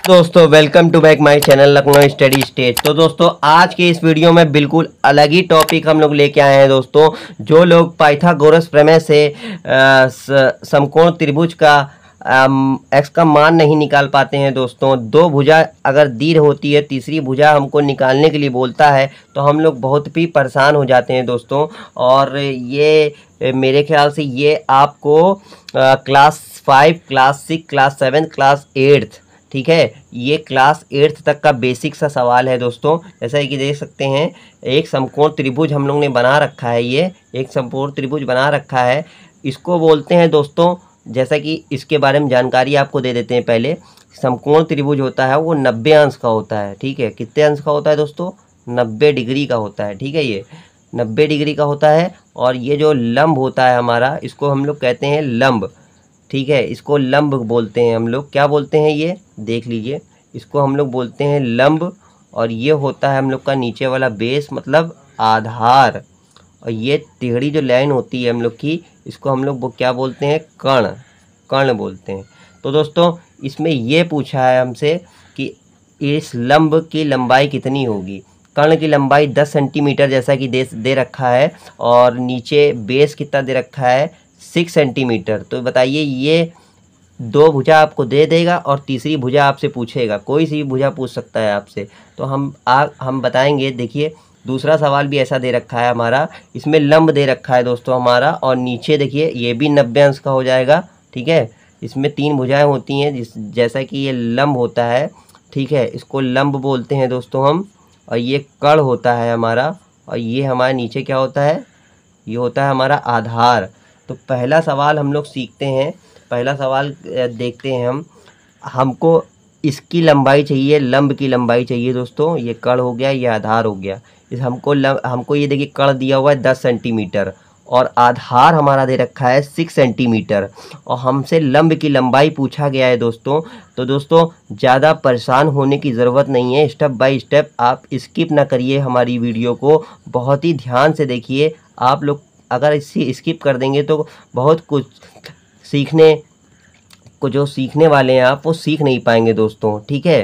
दोस्तों welcome to back my channel Lucknow study stage. तो दोस्तों आज के इस वीडियो में बिल्कुल अलग ही टॉपिक हम लोग लेके आए हैं दोस्तों। जो लोग पाइथागोरस प्रमेय से समकोण त्रिभुज का एक्स का मान नहीं निकाल पाते हैं दोस्तों, दो भुजा अगर दी होती है, तीसरी भुजा हमको निकालने के लिए बोलता है तो हम लोग बहुत भी परेशान हो जाते हैं दोस्तों। और ये मेरे ख्याल से ये आपको क्लास 5, क्लास 6, क्लास 7, क्लास 8, ठीक है, ये क्लास 8 तक का बेसिक सा सवाल है दोस्तों। जैसा कि देख सकते हैं एक समकोण त्रिभुज हम लोग ने बना रखा है, ये एक समकोण त्रिभुज बना रखा है। इसको बोलते हैं दोस्तों, जैसा कि इसके बारे में जानकारी आपको दे देते हैं। पहले समकोण त्रिभुज होता है वो 90 अंश का होता है, ठीक है। कितने अंश का होता है दोस्तों? 90 डिग्री का होता है, ठीक है। ये 90 डिग्री का होता है। और ये जो लंब होता है हमारा, इसको हम लोग कहते हैं लंब, ठीक है। इसको लंब बोलते हैं हम लोग। क्या बोलते हैं ये देख लीजिए, इसको हम लोग बोलते हैं लंब। और ये होता है हम लोग का नीचे वाला बेस, मतलब आधार। और ये टेढ़ी जो लाइन होती है हम लोग की, इसको हम लोग क्या बोलते हैं? कर्ण, कर्ण बोलते हैं। तो दोस्तों इसमें ये पूछा है हमसे कि इस लंब की लंबाई कितनी होगी। कर्ण की लंबाई 10 सेंटीमीटर जैसा कि दे रखा है, और नीचे बेस कितना दे रखा है? 6 सेंटीमीटर। तो बताइए, ये दो भुजा आपको दे देगा और तीसरी भुजा आपसे पूछेगा, कोई सी भी भुजा पूछ सकता है आपसे। तो हम बताएंगे। देखिए दूसरा सवाल भी ऐसा दे रखा है हमारा, इसमें लंब दे रखा है दोस्तों हमारा, और नीचे देखिए ये भी 90 अंश का हो जाएगा, ठीक है। इसमें 3 भुजाएं होती हैं, जैसा कि ये लंब होता है, ठीक है, इसको लंब बोलते हैं दोस्तों हम। और ये कर्ण होता है हमारा, और ये हमारे नीचे क्या होता है? ये होता है हमारा आधार। तो पहला सवाल हम लोग सीखते हैं, पहला सवाल देखते हैं हमको इसकी लंबाई चाहिए, लंब की लंबाई चाहिए दोस्तों। ये कर्ण हो गया, ये आधार हो गया। इस हमको ये देखिए कर्ण दिया हुआ है 10 सेंटीमीटर, और आधार हमारा दे रखा है 6 सेंटीमीटर, और हमसे लंब की लंबाई पूछा गया है दोस्तों। तो दोस्तों ज़्यादा परेशान होने की ज़रूरत नहीं है, स्टेप बाय स्टेप आप स्किप ना करिए हमारी वीडियो को, बहुत ही ध्यान से देखिए। आप लोग अगर इसे स्किप कर देंगे तो बहुत कुछ सीखने वाले हैं आप, वो सीख नहीं पाएंगे दोस्तों, ठीक है।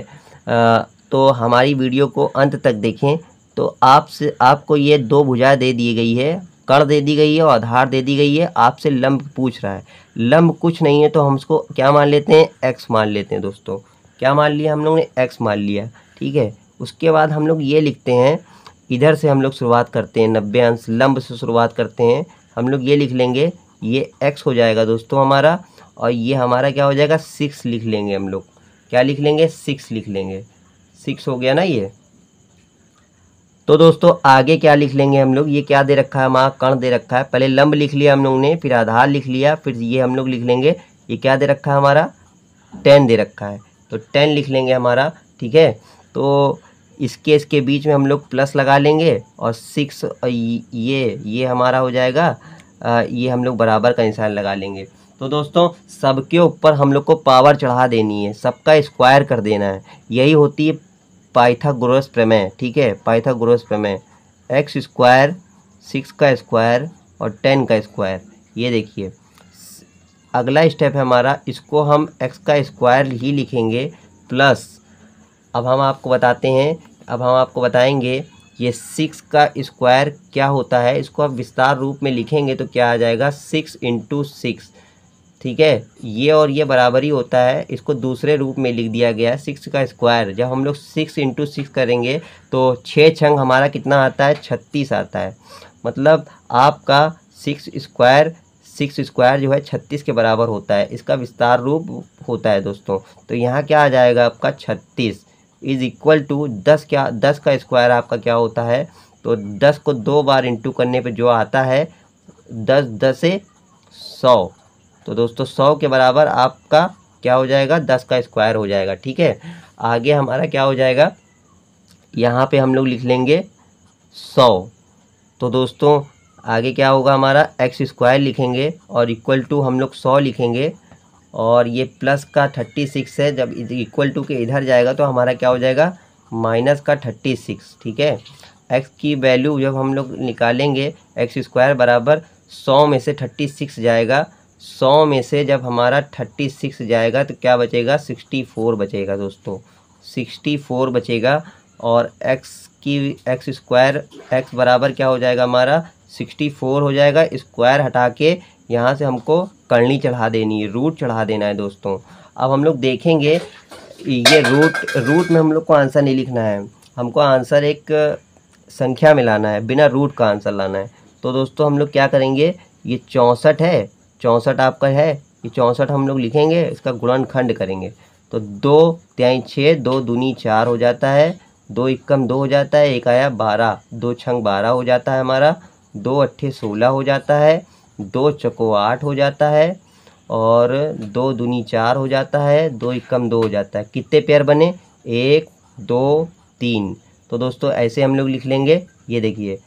तो हमारी वीडियो को अंत तक देखें। तो आपको ये दो भुजाएं दे दी गई है, कर्ण दे दी गई है और आधार दे दी गई है। आपसे लंब पूछ रहा है, लंब कुछ नहीं है तो हम उसको क्या मान लेते हैं? एक्स मान लेते हैं दोस्तों। क्या मान लिया हम लोग ने? एक्स मान लिया, ठीक है। उसके बाद हम लोग ये लिखते हैं, इधर से हम लोग शुरुआत करते हैं, 90 अंश लंब से शुरुआत करते हैं। हम लोग ये लिख लेंगे, ये एक्स हो जाएगा दोस्तों हमारा, और ये हमारा क्या हो जाएगा? 6 लिख लेंगे हम लोग। क्या लिख लेंगे? 6 लिख लेंगे। 6 हो गया ना ये। तो दोस्तों आगे क्या लिख लेंगे हम लोग? ये क्या दे रखा है? हमारा कर्ण दे रखा है। पहले लंब लिख लिया हम लोग ने, फिर आधार लिख लिया, फिर ये हम लोग लिख लेंगे, ये क्या दे रखा है हमारा? 10 दे रखा है, तो 10 लिख लेंगे हमारा, ठीक है। तो इसके बीच में हम लोग प्लस लगा लेंगे, और 6 ये हमारा हो जाएगा, ये हम लोग बराबर का निशान लगा लेंगे। तो दोस्तों सबके ऊपर हम लोग को पावर चढ़ा देनी है, सबका स्क्वायर कर देना है। यही होती है पाइथागोरस प्रमेय, ठीक है। पाइथागोरस प्रमेय, एक्स स्क्वायर, 6 का स्क्वायर और 10 का स्क्वायर। ये देखिए अगला स्टेप है हमारा, इसको हम एक्स का स्क्वायर ही लिखेंगे प्लस। अब हम आपको बताएंगे ये 6 का स्क्वायर क्या होता है। इसको आप विस्तार रूप में लिखेंगे तो क्या आ जाएगा? 6 × 6, ठीक है। ये और ये बराबर ही होता है, इसको दूसरे रूप में लिख दिया गया है 6 का स्क्वायर। जब हम लोग 6 × 6 करेंगे तो 6 छंग हमारा कितना आता है? 36 आता है। मतलब आपका 6 स्क्वायर जो है 36 के बराबर होता है, इसका विस्तार रूप होता है दोस्तों। तो यहाँ क्या आ जाएगा आपका? 36 इज इक्वल टू 10। क्या 10 का स्क्वायर आपका क्या होता है? तो 10 को 2 बार इंटू करने पे जो आता है 10 से 100। तो दोस्तों 100 के बराबर आपका क्या हो जाएगा? 10 का स्क्वायर हो जाएगा, ठीक है। आगे हमारा क्या हो जाएगा? यहाँ पे हम लोग लिख लेंगे 100। तो दोस्तों आगे क्या होगा हमारा? एक्स स्क्वायर लिखेंगे और इक्वल टू हम लोग 100 लिखेंगे, और ये प्लस का 36 है, जब इक्वल टू के इधर जाएगा तो हमारा क्या हो जाएगा? माइनस का 36, ठीक है। एक्स की वैल्यू जब हम लोग निकालेंगे, एक्स स्क्वायर बराबर 100 में से 36 जाएगा, 100 में से जब हमारा 36 जाएगा तो क्या बचेगा, 64 बचेगा दोस्तों, 64 बचेगा। और एक्स स्क्वायर, एक्स बराबर क्या हो जाएगा हमारा 64 हो जाएगा। स्क्वायर हटा के यहाँ से हमको करनी चढ़ा देनी है, रूट चढ़ा देना है दोस्तों। अब हम लोग देखेंगे ये रूट में हम लोग को आंसर नहीं लिखना है, हमको आंसर एक संख्या में लाना है, बिना रूट का आंसर लाना है। तो दोस्तों हम लोग क्या करेंगे, ये 64 है, 64 आपका है, ये 64 हम लोग लिखेंगे, इसका गुणनखंड करेंगे। तो 2 तिहाई 6, 2 दूनी 4 हो जाता है, 2 एकम 2 हो जाता है, एक आया 12, 2 छंग 12 हो जाता है हमारा, 2 अट्ठे 16 हो जाता है, 2 चौको 8 हो जाता है, और 2 दूनी 4 हो जाता है, 2 एकम 2 हो जाता है। कितने पेयर बने, 1 2 3। तो दोस्तों ऐसे हम लोग लिख लेंगे, ये देखिए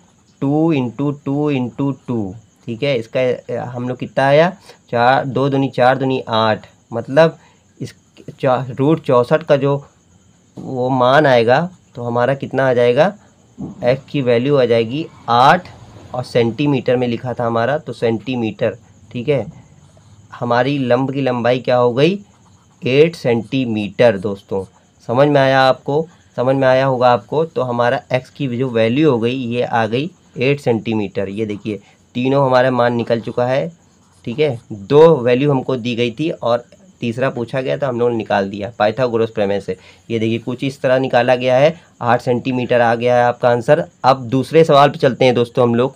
2 इंटू 2 इंटू 2, ठीक है। इसका हम लोग कितना आया, 4, 2 दूनी 4 दूनी 8, मतलब इस रूट 64 का जो वो मान आएगा तो हमारा कितना आ जाएगा, एक्स की वैल्यू आ जाएगी 8, और सेंटीमीटर में लिखा था हमारा तो सेंटीमीटर, ठीक है। हमारी लंब की लंबाई क्या हो गई, 8 सेंटीमीटर दोस्तों। समझ में आया आपको, समझ में आया होगा आपको। तो हमारा एक्स की जो वैल्यू हो गई ये आ गई 8 सेंटीमीटर। ये देखिए तीनों हमारा मान निकल चुका है, ठीक है। 2 वैल्यू हमको दी गई थी और तीसरा पूछा गया था, हम लोगों ने निकाल दिया पाइथागोरस प्रमेय से। ये देखिए कुछ इस तरह निकाला गया है, 8 सेंटीमीटर आ गया है आपका आंसर। अब दूसरे सवाल पे चलते हैं दोस्तों हम लोग।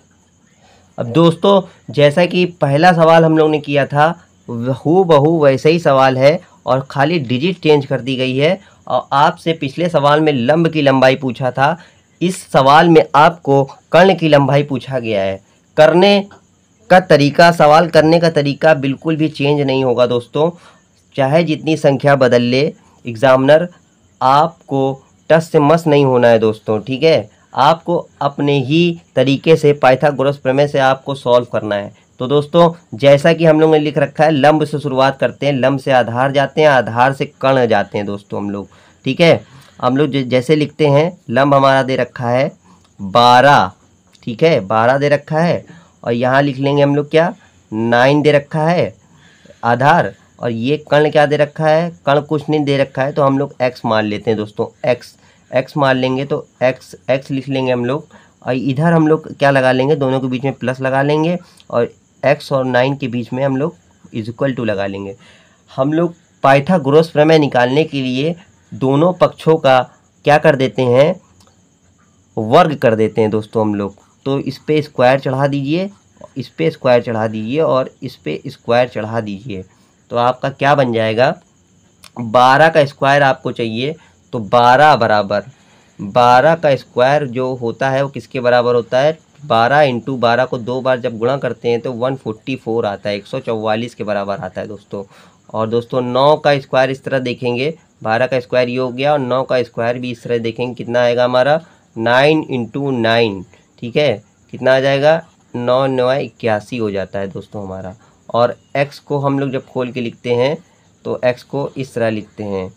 अब दोस्तों जैसा कि पहला सवाल हम लोग ने किया था हूबहू वैसे ही सवाल है, और खाली डिजिट चेंज कर दी गई है। और आपसे पिछले सवाल में लंब की लंबाई पूछा था, इस सवाल में आपको कर्ण की लंबाई पूछा गया है। करने का तरीका, सवाल करने का तरीका बिल्कुल भी चेंज नहीं होगा दोस्तों, चाहे जितनी संख्या बदल ले एग्जामिनर, आपको टस से मस नहीं होना है दोस्तों, ठीक है। आपको अपने ही तरीके से पाइथागोरस प्रमेय से आपको सॉल्व करना है। तो दोस्तों जैसा कि हम लोग ने लिख रखा है, लंब से शुरुआत करते हैं, लंब से आधार जाते हैं, आधार से कर्ण जाते हैं दोस्तों हम लोग, ठीक है। हम लोग जैसे लिखते हैं, लंब हमारा दे रखा है 12, ठीक है, 12 दे रखा है, और यहाँ लिख लेंगे हम लोग क्या, 9 दे रखा है आधार, और ये कर्ण क्या दे रखा है, कर्ण कुछ नहीं दे रखा है, तो हम लोग x मान लेते हैं दोस्तों, x मान लेंगे तो x लिख लेंगे हम लोग। और इधर हम लोग क्या लगा लेंगे, दोनों के बीच में प्लस लगा लेंगे, और x और 9 के बीच में हम लोग इक्वल टू लगा लेंगे। हम लोग पाइथागोरस प्रमेय निकालने के लिए दोनों पक्षों का क्या कर देते हैं, वर्ग कर देते हैं दोस्तों हम लोग। तो इस पे स्क्वायर चढ़ा दीजिए, इस पे स्क्वायर चढ़ा दीजिए, और इस पे स्क्वायर चढ़ा दीजिए, तो आपका क्या बन जाएगा, 12 का स्क्वायर आपको चाहिए, तो 12 बराबर 12 का स्क्वायर जो होता है वो किसके बराबर होता है, 12 इंटू 12 को 2 बार जब गुणा करते हैं तो 144 आता है, 144 के बराबर आता है दोस्तों। और दोस्तों 9 का स्क्वायर इस तरह देखेंगे, 12 का स्क्वायर ये हो गया, और 9 का स्क्वायर भी इस तरह देखेंगे, कितना आएगा हमारा 9 इंटू 9, ठीक है, कितना आ जाएगा 9 9 81 हो जाता है दोस्तों हमारा। और x को हम लोग जब खोल के लिखते हैं तो x को इस तरह लिखते हैं,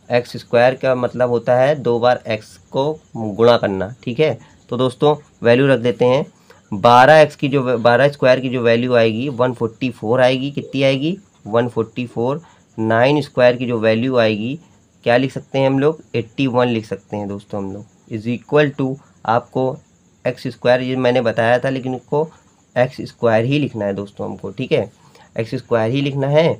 एक्स स्क्वायर का मतलब होता है 2 बार x को गुणा करना, ठीक है। तो दोस्तों वैल्यू रख देते हैं, 12 स्क्वायर की जो वैल्यू आएगी 144 आएगी, कितनी आएगी 144। 9 स्क्वायर की जो वैल्यू आएगी क्या लिख सकते हैं हम लोग, 81 लिख सकते हैं दोस्तों हम लोग, इज इक्वल टू आपको एक्स स्क्वायर, ये मैंने बताया था लेकिन इसको एक्स स्क्वायर ही लिखना है दोस्तों हमको, ठीक है, एक्स स्क्वायर ही लिखना है।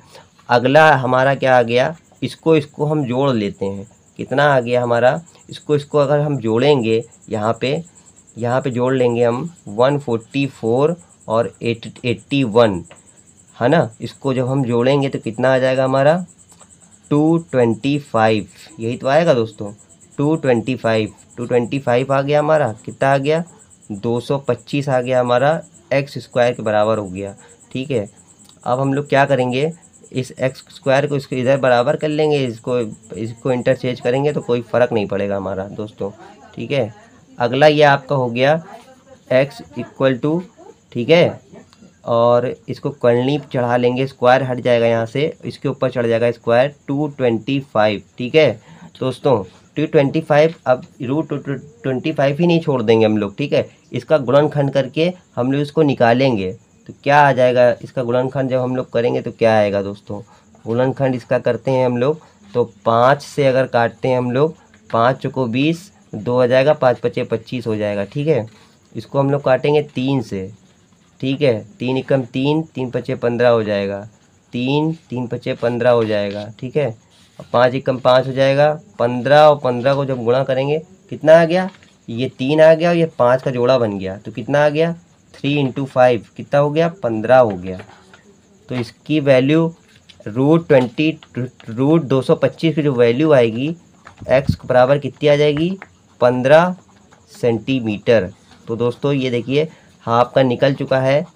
अगला हमारा क्या आ गया, इसको हम जोड़ लेते हैं, कितना आ गया हमारा, इसको अगर हम जोड़ेंगे यहाँ पे जोड़ लेंगे हम 144 और 81, है ना। इसको जब हम जोड़ेंगे तो कितना आ जाएगा हमारा 225, यही तो आएगा दोस्तों 225 आ गया हमारा, कितना आ गया 225 आ गया हमारा, एक्स स्क्वायर के बराबर हो गया, ठीक है। अब हम लोग क्या करेंगे, इस एक्स स्क्वायर को इसको इधर बराबर कर लेंगे, इसको इंटरचेंज करेंगे तो कोई फ़र्क नहीं पड़ेगा हमारा दोस्तों, ठीक है। अगला ये आपका हो गया x इक्वल टू, ठीक है, और इसको करनी चढ़ा लेंगे, स्क्वायर हट जाएगा यहाँ से, इसके ऊपर चढ़ जाएगा स्क्वायर 225, ठीक है दोस्तों 225। अब रूट 25 ही नहीं छोड़ देंगे हम लोग, ठीक है, इसका गुणनखंड करके हम लोग इसको निकालेंगे, तो क्या आ जाएगा इसका गुणनखंड जब हम लोग करेंगे तो क्या आएगा दोस्तों। गुणनखंड इसका करते हैं हम लोग तो 5 से अगर काटते हैं हम लोग, 5 चौको 20, 2 आ जाएगा, 5 पचे 25 हो जाएगा। ठीक है, इसको हम लोग काटेंगे 3 से। ठीक है, 3 एकम 3, 3 पचे 15 हो जाएगा, 3 3 पचे 15 हो जाएगा। ठीक है, 5 एकम 5 हो जाएगा, 15 और 15 को जब गुणा करेंगे कितना आ गया, ये 3 आ गया और ये 5 का जोड़ा बन गया, तो कितना आ गया 3 इंटू 5 कितना हो गया 15 हो गया। तो इसकी वैल्यू √225 की जो वैल्यू आएगी x बराबर कितनी आ जाएगी 15 सेंटीमीटर। तो दोस्तों ये देखिए हाफ का निकल चुका है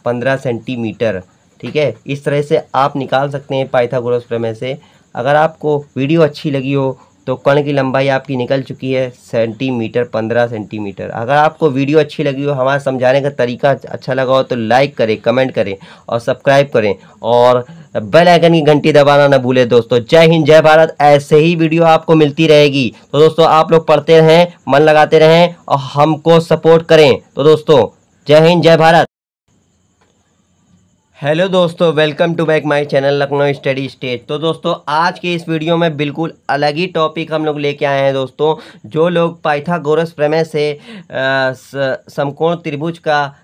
15 सेंटीमीटर। ठीक है, इस तरह से आप निकाल सकते हैं पाइथागोरस प्रमेय से। अगर आपको वीडियो अच्छी लगी हो तो कण की लंबाई आपकी निकल चुकी है सेंटीमीटर, 15 सेंटीमीटर। अगर आपको वीडियो अच्छी लगी हो, हमारा समझाने का तरीका अच्छा लगा हो तो लाइक करें, कमेंट करें और सब्सक्राइब करें और बेल आइकन की घंटी दबाना ना भूलें दोस्तों। जय हिंद, जय भारत। ऐसे ही वीडियो आपको मिलती रहेगी। तो दोस्तों आप लोग पढ़ते रहें, मन लगाते रहें और हमको सपोर्ट करें। तो दोस्तों जय हिंद, जय भारत। हेलो दोस्तों, welcome to back my channel Lucknow study state. तो दोस्तों आज के इस वीडियो में बिल्कुल अलग ही टॉपिक हम लोग लेके आए हैं दोस्तों। जो लोग पाइथागोरस प्रमेय से समकोण त्रिभुज का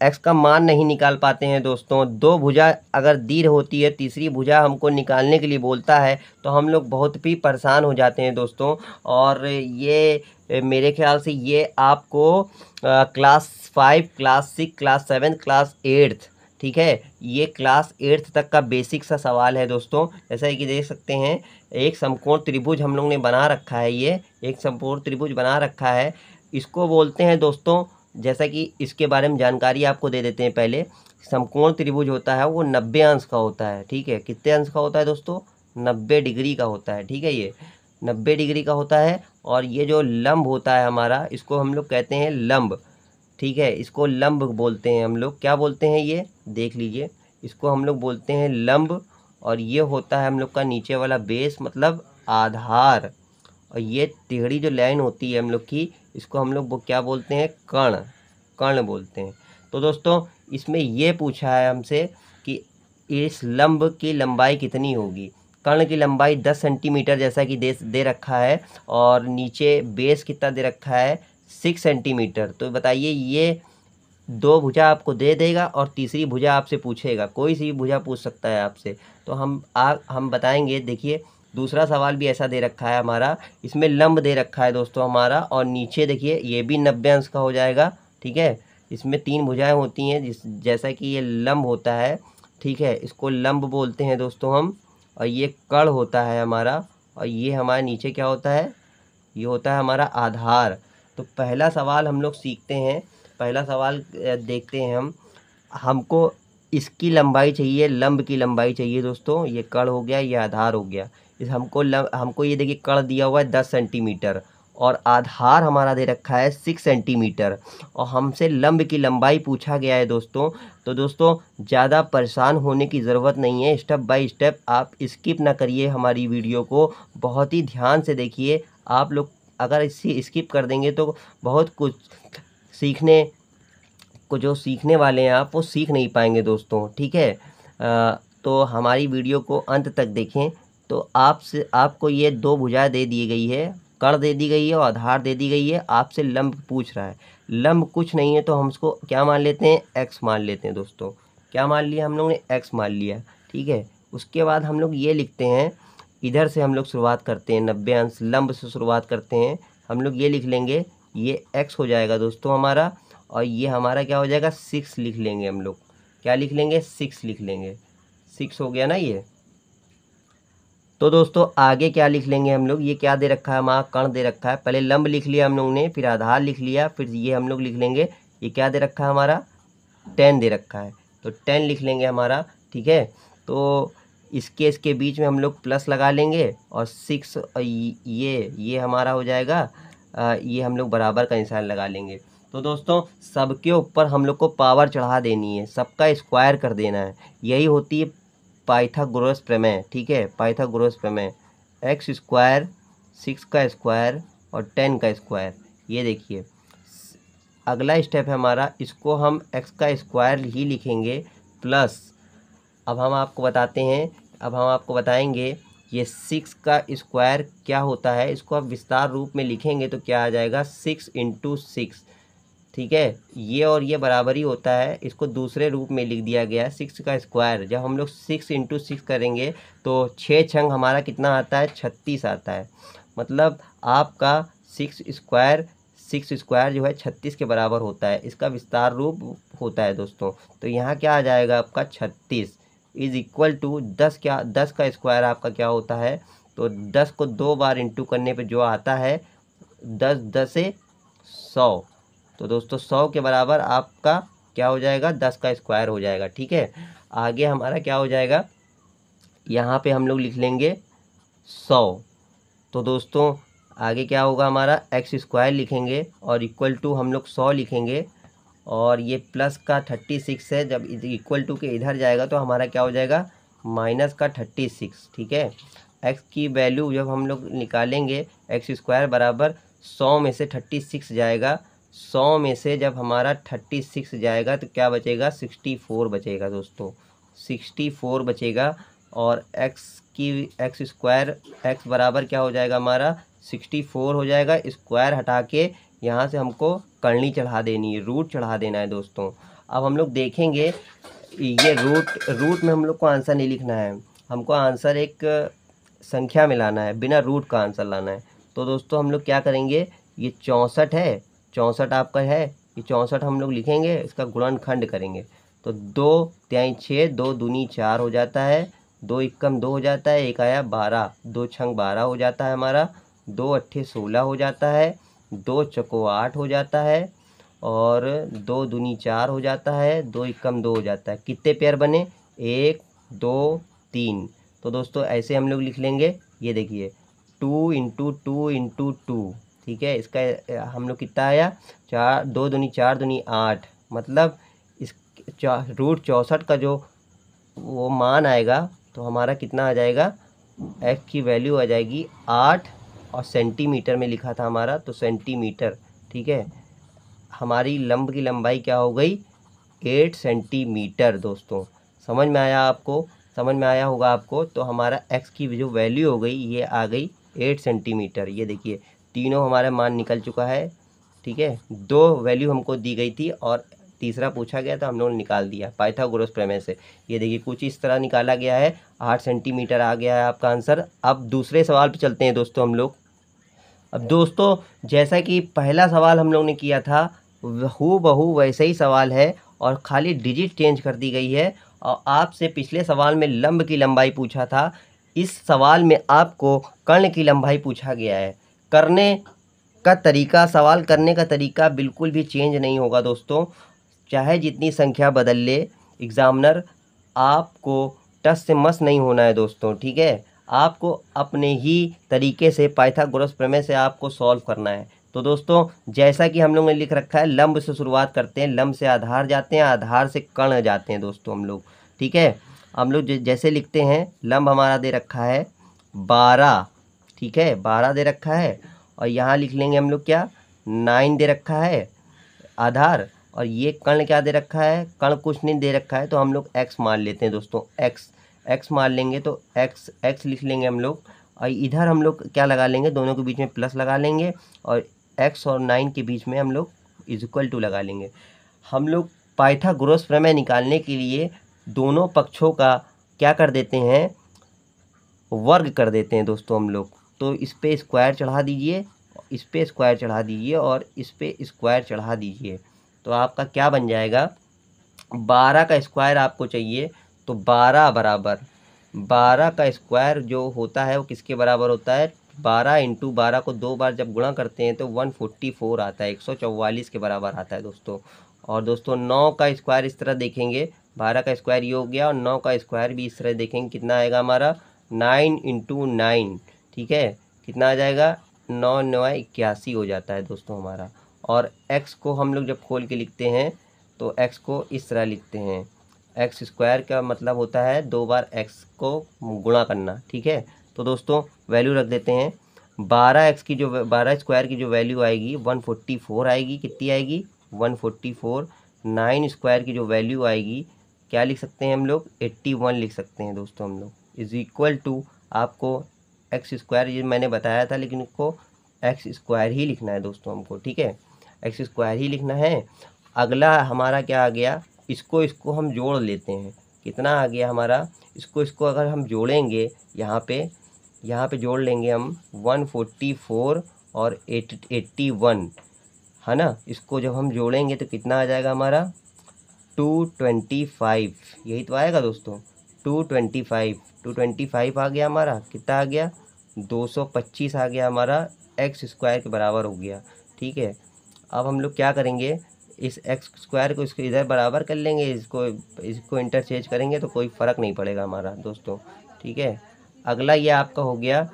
एक्स का मान नहीं निकाल पाते हैं दोस्तों, दो भुजा अगर दी होती है, तीसरी भुजा हमको निकालने के लिए बोलता है तो हम लोग बहुत भी परेशान हो जाते हैं दोस्तों। और ये मेरे ख्याल से ये आपको क्लास 5, क्लास 6, क्लास 7, क्लास 8, ठीक है, ये क्लास 8 तक का बेसिक सा सवाल है दोस्तों। जैसा कि देख सकते हैं एक समकोण त्रिभुज हम लोग ने बना रखा है, ये एक समकोण त्रिभुज बना रखा है। इसको बोलते हैं दोस्तों, जैसा कि इसके बारे में जानकारी आपको दे देते हैं पहले। समकोण त्रिभुज होता है वो 90 अंश का होता है। ठीक है, कितने अंश का होता है दोस्तों, 90 डिग्री का होता है। ठीक है, ये 90 डिग्री का होता है। और ये जो लंब होता है हमारा, इसको हम लोग कहते हैं लंब। ठीक है, इसको लंब बोलते हैं हम लोग। क्या बोलते हैं ये देख लीजिए, इसको हम लोग बोलते हैं लंब। और ये होता है हम लोग का नीचे वाला बेस मतलब आधार। और ये टेढ़ी जो लाइन होती है हम लोग की, इसको हम लोग वो क्या बोलते हैं, कर्ण, कर्ण बोलते हैं। तो दोस्तों इसमें ये पूछा है हमसे कि इस लंब की लंबाई कितनी होगी। कर्ण की लंबाई 10 सेंटीमीटर जैसा कि दे रखा है और नीचे बेस कितना दे रखा है 6 सेंटीमीटर। तो बताइए ये दो भुजा आपको दे देगा और तीसरी भुजा आपसे पूछेगा, कोई सी भुजा पूछ सकता है आपसे। तो हम बताएंगे। देखिए दूसरा सवाल भी ऐसा दे रखा है हमारा, इसमें लंब दे रखा है दोस्तों हमारा, और नीचे देखिए ये भी 90 अंश का हो जाएगा। ठीक है, इसमें 3 भुजाएं होती हैं जैसा कि ये लंब होता है। ठीक है, इसको लंब बोलते हैं दोस्तों हम। और ये कर्ण होता है हमारा, और ये हमारे नीचे क्या होता है, ये होता है हमारा आधार। तो पहला सवाल हम लोग सीखते हैं, पहला सवाल देखते हैं हमको इसकी लंबाई चाहिए, लंब की लंबाई चाहिए दोस्तों। ये कर्ण हो गया, ये आधार हो गया। इस हमको ये देखिए कर्ण दिया हुआ है 10 सेंटीमीटर और आधार हमारा दे रखा है 6 सेंटीमीटर और हमसे लंब की लंबाई पूछा गया है दोस्तों। तो दोस्तों ज़्यादा परेशान होने की ज़रूरत नहीं है, स्टेप बाय स्टेप आप स्किप ना करिए हमारी वीडियो को, बहुत ही ध्यान से देखिए। आप लोग अगर इसे स्किप कर देंगे तो बहुत कुछ सीखने को जो सीखने वाले हैं आप वो सीख नहीं पाएंगे दोस्तों। ठीक है, तो हमारी वीडियो को अंत तक देखें। तो आपको ये दो भुजा दे दी गई है, कर्ण दे दी गई है और आधार दे दी गई है। आपसे लंब पूछ रहा है, लंब कुछ नहीं है तो हम उसको क्या मान लेते हैं, एक्स मान लेते हैं दोस्तों। क्या मान लिया हम लोग ने, एक्स मान लिया। ठीक है, उसके बाद हम लोग ये लिखते हैं, इधर से हम लोग शुरुआत करते हैं, 90 अंश लंब से शुरुआत करते हैं। हम लोग ये लिख लेंगे, ये एक्स हो जाएगा दोस्तों हमारा, और ये हमारा क्या हो जाएगा 6 लिख लेंगे हम लोग। क्या लिख लेंगे, 6 लिख लेंगे। 6 हो गया ना ये। तो दोस्तों आगे क्या लिख लेंगे हम लोग, ये क्या दे रखा है हमारा, कर्ण दे रखा है। पहले लंब लिख लिया हम लोग ने, फिर आधार लिख लिया, फिर ये हम लोग लिख लेंगे, ये क्या दे रखा है हमारा 10 दे रखा है, तो 10 लिख लेंगे हमारा। ठीक है, तो इसके बीच में हम लोग प्लस लगा लेंगे और 6 ये हमारा हो जाएगा, ये हम लोग बराबर का निशान लगा लेंगे। तो दोस्तों सबके ऊपर हम लोग को पावर चढ़ा देनी है, सबका स्क्वायर कर देना है, यही होती है पाइथागोरस प्रमेय। ठीक है, पाइथागोरस प्रमेय, एक्स स्क्वायर, 6 का स्क्वायर और 10 का स्क्वायर। ये देखिए अगला स्टेप है हमारा, इसको हम x का स्क्वायर ही लिखेंगे प्लस, अब हम आपको बताएंगे ये 6 का स्क्वायर क्या होता है। इसको आप विस्तार रूप में लिखेंगे तो क्या आ जाएगा, 6 इंटू 6। ठीक है, ये और ये बराबर ही होता है, इसको दूसरे रूप में लिख दिया गया है 6 का स्क्वायर। जब हम लोग 6 इंटू 6 करेंगे तो 6 छंग हमारा कितना आता है, 36 आता है। मतलब आपका 6 स्क्वायर जो है 36 के बराबर होता है, इसका विस्तार रूप होता है दोस्तों। तो यहाँ क्या आ जाएगा आपका 36 इज इक्वल टू 10, क्या 10 का स्क्वायर आपका क्या होता है, तो 10 को 2 बार इंटू करने पे जो आता है 10 10 100। तो दोस्तों 100 के बराबर आपका क्या हो जाएगा, 10 का स्क्वायर हो जाएगा। ठीक है, आगे हमारा क्या हो जाएगा, यहाँ पे हम लोग लिख लेंगे 100। तो दोस्तों आगे क्या होगा हमारा, एक्स स्क्वायर लिखेंगे और इक्वल टू हम लोग 100 लिखेंगे, और ये प्लस का 36 है, जब इक्वल टू के इधर जाएगा तो हमारा क्या हो जाएगा, माइनस का 36। ठीक है, एक्स की वैल्यू जब हम लोग निकालेंगे, एक्स स्क्वायर बराबर 100 में से 36 जाएगा, 100 में से जब हमारा 36 जाएगा तो क्या बचेगा, 64 बचेगा दोस्तों, 64 बचेगा। और एक्स स्क्वायर एक्स बराबर क्या हो जाएगा हमारा, 64 हो जाएगा। स्क्वायर हटा के यहाँ से हमको करनी चढ़ा देनी है, रूट चढ़ा देना है दोस्तों। अब हम लोग देखेंगे ये रूट में हम लोग को आंसर नहीं लिखना है, हमको आंसर एक संख्या में लाना है, बिना रूट का आंसर लाना है। तो दोस्तों हम लोग क्या करेंगे, ये 64 है, 64 आपका है, ये 64 हम लोग लिखेंगे, इसका गुणनखंड करेंगे तो 2 तिहाई 6, 2 दूनी 4 हो जाता है, 2 एकम 2 हो जाता है, एक आया 12, 2 छंग 12 हो जाता है हमारा, 2 अट्ठे 16 हो जाता है, 2 चको 8 हो जाता है, और 2 दूनी 4 हो जाता है, 2 एकम 2 हो जाता है। कितने पेयर बने, 1 2 3। तो दोस्तों ऐसे हम लोग लिख लेंगे, ये देखिए 2 इंटू 2 इंटू 2। ठीक है, इसका हम लोग कितना आया, 4, 2 दूनी 4 दूनी 8, मतलब इस रूट 64 का जो वो मान आएगा तो हमारा कितना आ जाएगा, एक्स की वैल्यू आ जाएगी 8, और सेंटीमीटर में लिखा था हमारा तो सेंटीमीटर। ठीक है, हमारी लंब की लंबाई क्या हो गई, 8 सेंटीमीटर। दोस्तों समझ में आया आपको, समझ में आया होगा आपको। तो हमारा एक्स की जो वैल्यू हो गई ये आ गई 8 सेंटीमीटर। ये देखिए तीनों हमारा मान निकल चुका है। ठीक है, 2 वैल्यू हमको दी गई थी और तीसरा पूछा गया था, हम लोगों ने निकाल दिया पाइथागोरस प्रमेय से। ये देखिए कुछ इस तरह निकाला गया है, 8 सेंटीमीटर आ गया है आपका आंसर। अब दूसरे सवाल पे चलते हैं दोस्तों हम लोग। अब दोस्तों जैसा कि पहला सवाल हम लोग ने किया था हूबहू वैसे ही सवाल है, और खाली डिजिट चेंज कर दी गई है। और आपसे पिछले सवाल में लंब की लंबाई पूछा था, इस सवाल में आपको कर्ण की लंबाई पूछा गया है। करने का तरीका, सवाल करने का तरीका बिल्कुल भी चेंज नहीं होगा दोस्तों, चाहे जितनी संख्या बदल ले एग्जामिनर, आपको टस से मस नहीं होना है दोस्तों। ठीक है, आपको अपने ही तरीके से पाइथागोरस प्रमेय से आपको सॉल्व करना है। तो दोस्तों जैसा कि हम लोग ने लिख रखा है, लंब से शुरुआत करते हैं, लंब से आधार जाते हैं, आधार से कर्ण जाते हैं दोस्तों हम लोग। ठीक है, हम लोग जैसे लिखते हैं, लंब हमारा दे रखा है 12। ठीक है, 12 दे रखा है, और यहाँ लिख लेंगे हम लोग क्या, 9 दे रखा है आधार। और ये कर्ण क्या दे रखा है, कर्ण कुछ नहीं दे रखा है, तो हम लोग x मान लेते हैं दोस्तों, x मान लेंगे तो x लिख लेंगे हम लोग। और इधर हम लोग क्या लगा लेंगे, दोनों के बीच में प्लस लगा लेंगे, और x और 9 के बीच में हम लोग इक्वल टू लगा लेंगे। हम लोग पाइथागोरस प्रमेय निकालने के लिए दोनों पक्षों का क्या कर देते हैं, वर्ग कर देते हैं दोस्तों हम लोग। तो इस पे स्क्वायर चढ़ा दीजिए, इस पे स्क्वायर चढ़ा दीजिए, और इस पे स्क्वायर चढ़ा दीजिए, तो आपका क्या बन जाएगा, 12 का स्क्वायर आपको चाहिए, तो 12 बराबर 12 का स्क्वायर जो होता है वो किसके बराबर होता है, 12 इंटू 12 को 2 बार जब गुणा करते हैं तो 144 आता है, 144 के बराबर आता है दोस्तों। और दोस्तों 9 का स्क्वायर इस तरह देखेंगे, 12 का स्क्वायर ये हो गया, और 9 का स्क्वायर भी इस तरह देखेंगे, कितना आएगा हमारा, 9 इंटू 9। ठीक है, कितना आ जाएगा, 9 9 81 हो जाता है दोस्तों हमारा। और x को हम लोग जब खोल के लिखते हैं तो x को इस तरह लिखते हैं, एक्स स्क्वायर का मतलब होता है 2 बार x को गुणा करना। ठीक है, तो दोस्तों वैल्यू रख देते हैं, 12 स्क्वायर की जो वैल्यू आएगी 144 आएगी। कितनी आएगी, 144, 9 स्क्वायर की जो वैल्यू आएगी क्या लिख सकते हैं हम लोग, 81 लिख सकते हैं दोस्तों हम लोग। इज इक्वल टू आपको एक्स स्क्वायर, ये मैंने बताया था लेकिन इसको एक्स स्क्वायर ही लिखना है दोस्तों हमको, ठीक है, एक्स स्क्वायर ही लिखना है। अगला हमारा क्या आ गया, इसको हम जोड़ लेते हैं, कितना आ गया हमारा, इसको अगर हम जोड़ेंगे यहाँ पे जोड़ लेंगे हम 144 और 81, है ना। इसको जब हम जोड़ेंगे तो कितना आ जाएगा हमारा 225, यही तो आएगा दोस्तों 225 आ गया हमारा, कितना आ गया 225 आ गया हमारा, एक्स स्क्वायर के बराबर हो गया, ठीक है। अब हम लोग क्या करेंगे, इस एक्स स्क्वायर को इसको इधर बराबर कर लेंगे, इसको इंटरचेंज करेंगे तो कोई फ़र्क नहीं पड़ेगा हमारा दोस्तों, ठीक है। अगला ये आपका हो गया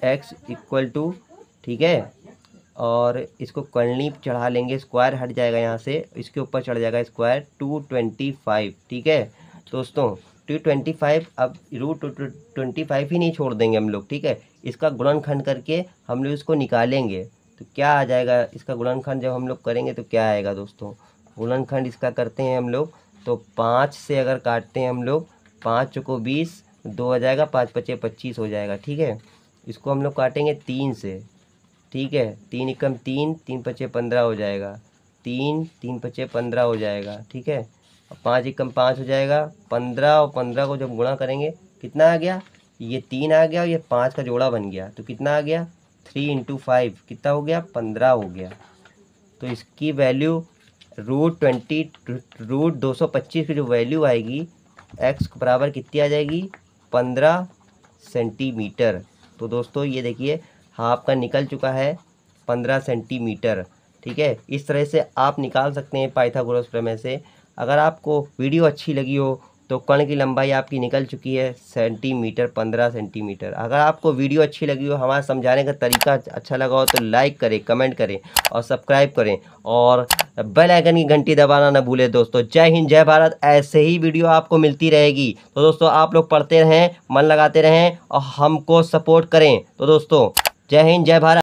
एक्स इक्वल टू, ठीक है, और इसको कर्ली चढ़ा लेंगे, स्क्वायर हट जाएगा यहाँ से, इसके ऊपर चढ़ जाएगा स्क्वायर 225, ठीक है दोस्तों 225। अब √225 ही नहीं छोड़ देंगे हम लोग, ठीक है, इसका गुणनखंड करके हम लोग इसको निकालेंगे तो क्या आ जाएगा, इसका गुणनखंड जब हम लोग करेंगे तो क्या आएगा दोस्तों, गुणनखंड इसका करते हैं हम लोग तो 5 से अगर काटते हैं हम लोग, 5 चौको 20, 2 आ जाएगा, 5 पचे 25 हो जाएगा, ठीक है। इसको हम लोग काटेंगे 3 से, ठीक है, 3 एकम 3, 3 पचे 15 हो जाएगा, 3 पचे 15 हो जाएगा, ठीक है। 5 एकम 5 हो जाएगा, 15 और 15 को जब गुणा करेंगे कितना आ गया, ये 3 आ गया और ये 5 का जोड़ा बन गया, तो कितना आ गया 3 × 5 कितना हो गया 15 हो गया। तो इसकी वैल्यू √225 की जो वैल्यू आएगी एक्स के बराबर कितनी आ जाएगी 15 सेंटीमीटर। तो दोस्तों ये देखिए हाँ आपका निकल चुका है 15 सेंटीमीटर, ठीक है। इस तरह से आप निकाल सकते हैं पाइथागोरस प्रमेय से। अगर आपको वीडियो अच्छी लगी हो तो कण की लंबाई आपकी निकल चुकी है सेंटीमीटर, 15 सेंटीमीटर। अगर आपको वीडियो अच्छी लगी हो, हमारा समझाने का तरीका अच्छा लगा हो तो लाइक करें, कमेंट करें और सब्सक्राइब करें और बेल आइकन की घंटी दबाना ना भूलें दोस्तों। जय हिंद, जय भारत। ऐसे ही वीडियो आपको मिलती रहेगी। तो दोस्तों आप लोग पढ़ते रहें, मन लगाते रहें और हमको सपोर्ट करें। तो दोस्तों जय हिंद, जय भारत।